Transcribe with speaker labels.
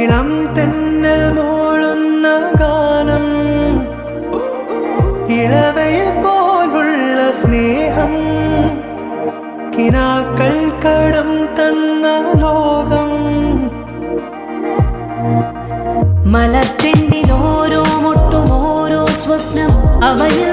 Speaker 1: ഇളം തെന്നൽ മൂളുന്ന ഗാനം, ഇളവയെ പോലുള്ള സ്നേഹം, കിനാക്കൾ കടം തന്ന ലോകം.
Speaker 2: മലർച്ചെണ്ടിൽ ഓരോ മുട്ടും ഓരോ സ്വപ്നം, അവയിൽ